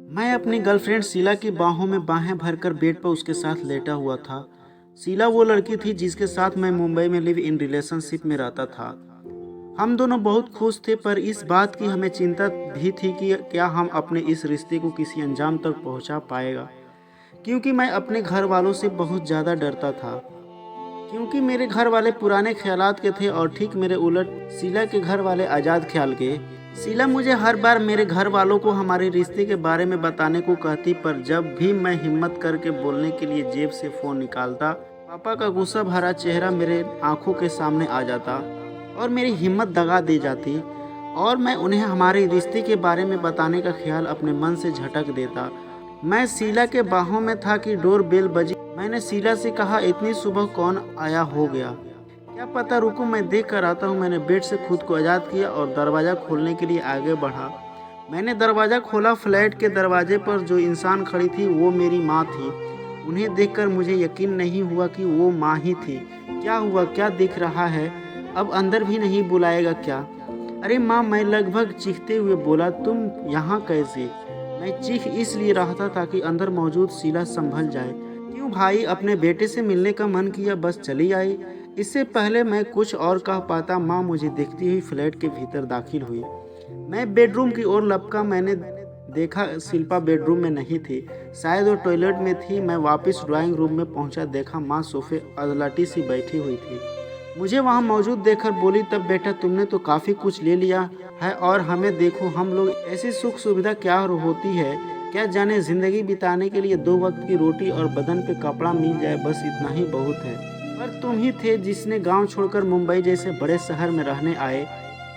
मैं अपनी गर्लफ्रेंड शीला की बाहों में बाहें भरकर बेड पर उसके साथ लेटा हुआ था। शीला वो लड़की थी जिसके साथ मैं मुंबई में लिव इन रिलेशनशिप में रहता था। हम दोनों बहुत खुश थे, पर इस बात की हमें चिंता भी थी कि क्या हम अपने इस रिश्ते को किसी अंजाम तक पहुंचा पाएगा, क्योंकि मैं अपने घर वालों से बहुत ज़्यादा डरता था। क्योंकि मेरे घर वाले पुराने ख्यालात के थे और ठीक मेरे उलट शीला के घर वाले आज़ाद ख्याल के। शीला मुझे हर बार मेरे घर वालों को हमारे रिश्ते के बारे में बताने को कहती, पर जब भी मैं हिम्मत करके बोलने के लिए जेब से फ़ोन निकालता, पापा का गुस्सा भरा चेहरा मेरे आंखों के सामने आ जाता और मेरी हिम्मत दगा दी जाती, और मैं उन्हें हमारे रिश्ते के बारे में बताने का ख्याल अपने मन से झटक देता। मैं शीला के बाहों में था कि डोर बेल बजी। मैंने शीला से कहा, इतनी सुबह कौन आया हो गया? क्या पता, रुको मैं देख कर आता हूँ। मैंने बेड से खुद को आज़ाद किया और दरवाज़ा खोलने के लिए आगे बढ़ा। मैंने दरवाज़ा खोला। फ्लैट के दरवाजे पर जो इंसान खड़ी थी वो मेरी माँ थी। उन्हें देखकर मुझे यकीन नहीं हुआ कि वो माँ ही थी। क्या हुआ? क्या दिख रहा है? अब अंदर भी नहीं बुलाएगा क्या? अरे माँ, मैं लगभग चीखते हुए बोला, तुम यहाँ कैसे? मैं चीख इसलिए रहा था ताकि अंदर मौजूद शीला संभल जाए। क्यों भाई, अपने बेटे से मिलने का मन किया, बस चली आई। इससे पहले मैं कुछ और कह पाता, माँ मुझे देखती हुई फ्लैट के भीतर दाखिल हुई। मैं बेडरूम की ओर लपका। मैंने देखा शिल्पा बेडरूम में नहीं थी, शायद वो टॉयलेट में थी। मैं वापस ड्राइंग रूम में पहुंचा, देखा माँ सोफे अदलटी सी बैठी हुई थी। मुझे वहां मौजूद देखकर बोली, तब बेटा तुमने तो काफ़ी कुछ ले लिया है और हमें देखो हम लोग। ऐसी सुख सुविधा क्या होती है? क्या जाने, ज़िंदगी बिताने के लिए 2 वक्त की रोटी और बदन पे कपड़ा मिल जाए, बस इतना ही बहुत है। पर तुम ही थे जिसने गांव छोड़कर मुंबई जैसे बड़े शहर में रहने आए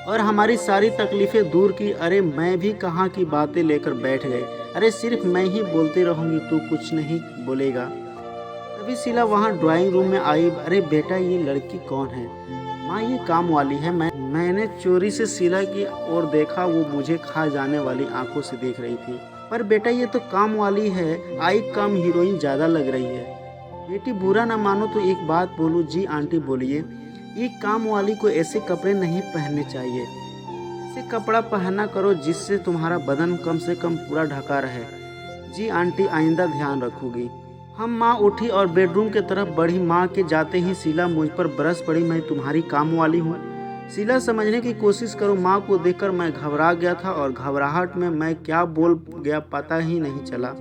और हमारी सारी तकलीफ़ें दूर की। अरे मैं भी कहाँ की बातें लेकर बैठ गए। अरे सिर्फ मैं ही बोलती रहूँगी, तू कुछ नहीं बोलेगा। तभी शीला वहाँ ड्राइंग रूम में आई। अरे बेटा, ये लड़की कौन है? माँ, ये काम वाली है। मैंने चोरी से शीला की ओर देखा। वो मुझे खा जाने वाली आंखों से देख रही थी। पर बेटा, ये तो काम वाली है। आई कम हीरोइन ज़्यादा लग रही है। बेटी, बुरा ना मानो तो एक बात बोलूँ? जी आंटी बोलिए। ये काम वाली को ऐसे कपड़े नहीं पहनने चाहिए। ऐसे कपड़ा पहना करो जिससे तुम्हारा बदन कम से कम पूरा ढका रहे। जी आंटी, आइंदा ध्यान रखूंगी। हम माँ उठी और बेडरूम के तरफ बढ़ी। माँ के जाते ही शीला मुझ पर बरस पड़ी, मैं तुम्हारी काम वाली हूँ? शीला, समझने की कोशिश करो। माँ को देखकर मैं घबरा गया था और घबराहट में मैं क्या बोल गया पता ही नहीं चला।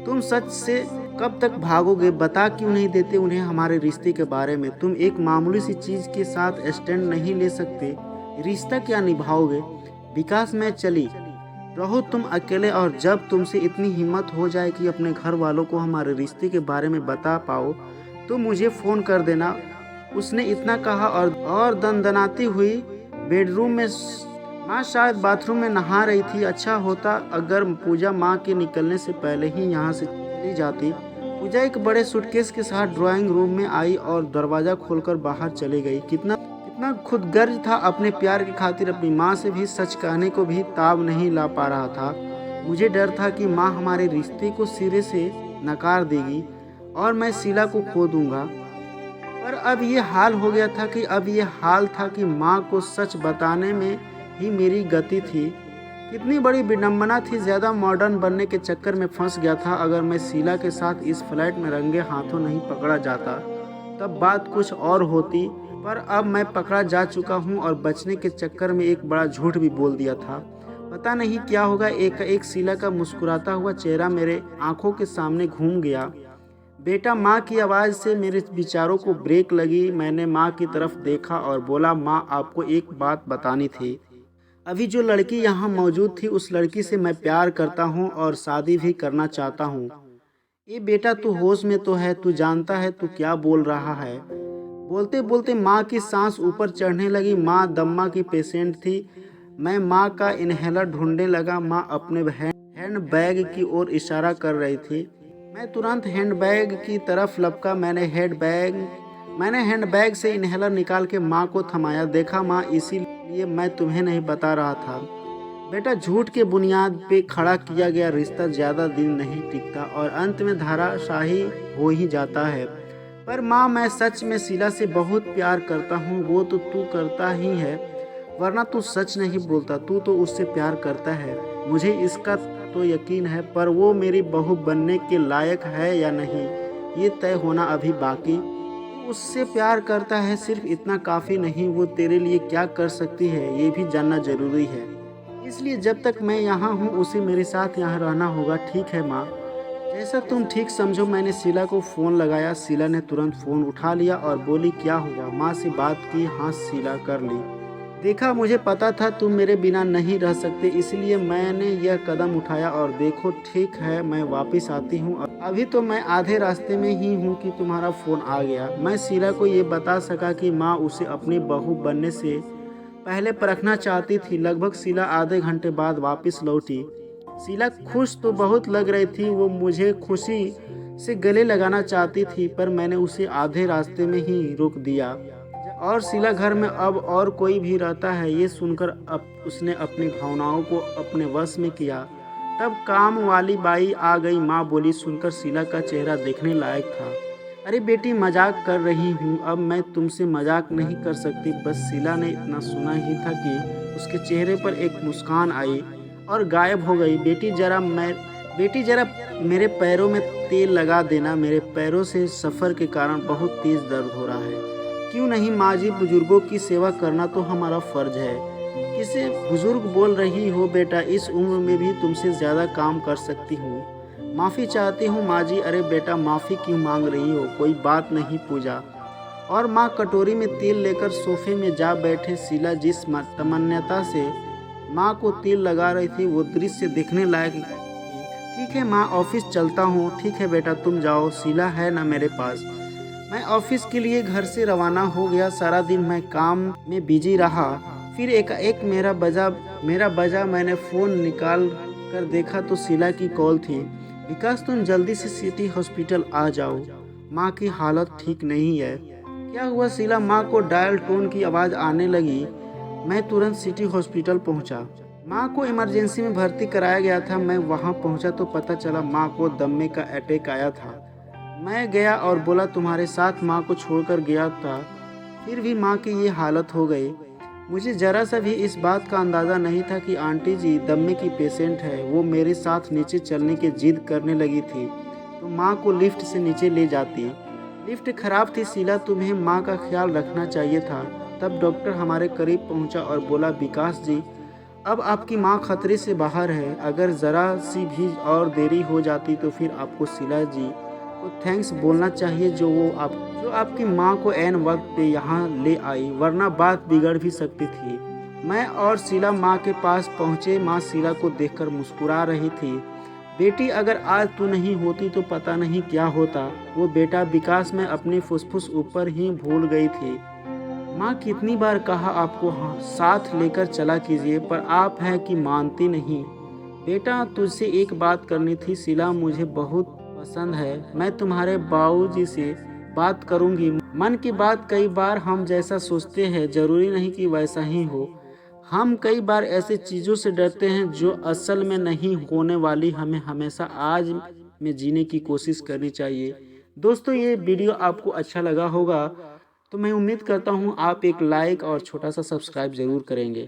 तुम सच से कब तक भागोगे? बता क्यों नहीं देते उन्हें हमारे रिश्ते के बारे में? तुम एक मामूली सी चीज़ के साथ स्टैंड नहीं ले सकते, रिश्ता क्या निभाओगे? विकास में चली रहो तुम अकेले, और जब तुमसे इतनी हिम्मत हो जाए कि अपने घर वालों को हमारे रिश्ते के बारे में बता पाओ तो मुझे फ़ोन कर देना। उसने इतना कहा और दनदनाती हुई बेडरूम में। माँ शायद बाथरूम में नहा रही थी। अच्छा होता अगर पूजा माँ के निकलने से पहले ही यहाँ से चली जाती। पूजा एक बड़े सूटकेस के साथ ड्राइंग रूम में आई और दरवाज़ा खोलकर बाहर चली गई। कितना कितना खुदगर्ज था। अपने प्यार की खातिर अपनी माँ से भी सच कहने को भी ताब नहीं ला पा रहा था। मुझे डर था कि माँ हमारे रिश्ते को सिरे से नकार देगी और मैं शीला को खो दूंगा। पर अब ये हाल था कि माँ को सच बताने में ही मेरी गति थी। कितनी बड़ी विडंबना थी। ज़्यादा मॉडर्न बनने के चक्कर में फंस गया था। अगर मैं शीला के साथ इस फ्लैट में रंगे हाथों नहीं पकड़ा जाता तब बात कुछ और होती, पर अब मैं पकड़ा जा चुका हूँ और बचने के चक्कर में एक बड़ा झूठ भी बोल दिया था। पता नहीं क्या होगा। एक शीला का मुस्कुराता हुआ चेहरा मेरे आंखों के सामने घूम गया। बेटा, माँ की आवाज़ से मेरे विचारों को ब्रेक लगी। मैंने माँ की तरफ देखा और बोला, माँ आपको एक बात बतानी थी। अभी जो लड़की यहाँ मौजूद थी उस लड़की से मैं प्यार करता हूँ और शादी भी करना चाहता हूँ। ये बेटा, तू होश में तो है? तू जानता है तू क्या बोल रहा है? बोलते बोलते माँ की सांस ऊपर चढ़ने लगी। माँ दम्मा की पेशेंट थी। मैं माँ का इनहेलर ढूंढने लगा। माँ अपने हैंड बैग की ओर इशारा कर रही थी। मैं तुरंत हैंडबैग की तरफ लपका। मैंने हैंडबैग से इनहेलर निकाल के माँ को थमाया। देखा माँ, इसीलिए मैं तुम्हें नहीं बता रहा था। बेटा, झूठ के बुनियाद पे खड़ा किया गया रिश्ता ज़्यादा दिन नहीं टिकता और अंत में धाराशाही हो ही जाता है। पर माँ, मैं सच में शीला से बहुत प्यार करता हूँ। वो तो तू करता ही है, वरना तू सच नहीं बोलता। तू तो उससे प्यार करता है। मुझे इसका तो यकीन है, पर वो मेरी बहू बनने के लायक है या नहीं, ये तय होना अभी बाकी। उससे प्यार करता है, सिर्फ इतना काफ़ी नहीं, वो तेरे लिए क्या कर सकती है ये भी जानना ज़रूरी है। इसलिए जब तक मैं यहाँ हूँ उसे मेरे साथ यहाँ रहना होगा, ठीक है माँ? जैसा तुम ठीक समझो। मैंने शीला को फ़ोन लगाया। शीला ने तुरंत फ़ोन उठा लिया और बोली, क्या हुआ? माँ से बात की? हाँ शीला, कर ली। देखा, मुझे पता था तुम मेरे बिना नहीं रह सकते, इसलिए मैंने यह कदम उठाया। और देखो, ठीक है, मैं वापस आती हूँ। अभी तो मैं आधे रास्ते में ही हूँ कि तुम्हारा फ़ोन आ गया। मैं शीला को ये बता सका कि माँ उसे अपनी बहू बनने से पहले परखना चाहती थी। लगभग शीला आधे घंटे बाद वापस लौटी। शीला खुश तो बहुत लग रही थी, वो मुझे खुशी से गले लगाना चाहती थी, पर मैंने उसे आधे रास्ते में ही रोक दिया। और शीला घर में अब और कोई भी रहता है, ये सुनकर उसने अपनी भावनाओं को अपने वश में किया। तब काम वाली बाई आ गई। माँ बोली, सुनकर शीला का चेहरा देखने लायक था। अरे बेटी, मजाक कर रही हूँ, अब मैं तुमसे मजाक नहीं कर सकती। बस शीला ने इतना सुना ही था कि उसके चेहरे पर एक मुस्कान आई और गायब हो गई। बेटी जरा मेरे पैरों में तेल लगा देना, मेरे पैरों से सफ़र के कारण बहुत तेज़ दर्द हो रहा है। क्यों नहीं माँ जी, बुजुर्गों की सेवा करना तो हमारा फ़र्ज है। किसे बुजुर्ग बोल रही हो बेटा? इस उम्र में भी तुमसे ज़्यादा काम कर सकती हूँ। माफ़ी चाहती हूँ माँ जी। अरे बेटा, माफ़ी क्यों मांग रही हो? कोई बात नहीं पूजा। और माँ कटोरी में तेल लेकर सोफे में जा बैठे। शीला जिस तमन्यता से माँ को तेल लगा रही थी, वो दृश्य देखने लायक थी। ठीक है माँ, ऑफिस चलता हूँ। ठीक है बेटा, तुम जाओ, शीला है ना मेरे पास। मैं ऑफिस के लिए घर से रवाना हो गया। सारा दिन मैं काम में बिजी रहा। फिर एक मेरा बजा। मैंने फ़ोन निकाल कर देखा तो शीला की कॉल थी। विकास, तुम जल्दी से सिटी हॉस्पिटल आ जाओ, माँ की हालत ठीक नहीं है। क्या हुआ शीला? माँ को डायल टोन की आवाज़ आने लगी। मैं तुरंत सिटी हॉस्पिटल पहुँचा। माँ को इमरजेंसी में भर्ती कराया गया था। मैं वहाँ पहुँचा तो पता चला माँ को दमे का अटैक आया था। मैं गया और बोला, तुम्हारे साथ माँ को छोड़कर गया था, फिर भी माँ की ये हालत हो गई। मुझे ज़रा सा भी इस बात का अंदाज़ा नहीं था कि आंटी जी दमे की पेशेंट है। वो मेरे साथ नीचे चलने की जिद करने लगी थी तो माँ को लिफ्ट से नीचे ले जाती। लिफ्ट खराब थी शीला, तुम्हें माँ का ख्याल रखना चाहिए था। तब डॉक्टर हमारे करीब पहुँचा और बोला, विकास जी, अब आपकी माँ खतरे से बाहर है। अगर ज़रा सी भी और देरी हो जाती तो फिर आपको शीला जी को थैंक्स बोलना चाहिए, जो आपकी माँ को ऐन वक्त पे यहाँ ले आई, वरना बात बिगड़ भी सकती थी। मैं और शीला माँ के पास पहुँचे। माँ शीला को देखकर मुस्कुरा रही थी। बेटी, अगर आज तू नहीं होती तो पता नहीं क्या होता। वो बेटा विकास मैं अपनी फुसफुस ऊपर ही भूल गई थी। माँ, कितनी बार कहा आपको हाँ साथ लेकर चला कीजिए, पर आप हैं कि मानती नहीं। बेटा, तुझसे एक बात करनी थी। शीला मुझे बहुत पसंद है। मैं तुम्हारे बाबूजी से बात करूंगी। मन की बात, कई बार हम जैसा सोचते हैं जरूरी नहीं कि वैसा ही हो। हम कई बार ऐसे चीज़ों से डरते हैं जो असल में नहीं होने वाली। हमें हमेशा आज में जीने की कोशिश करनी चाहिए। दोस्तों, ये वीडियो आपको अच्छा लगा होगा तो मैं उम्मीद करता हूँ आप एक लाइक और छोटा सा सब्सक्राइब ज़रूर करेंगे।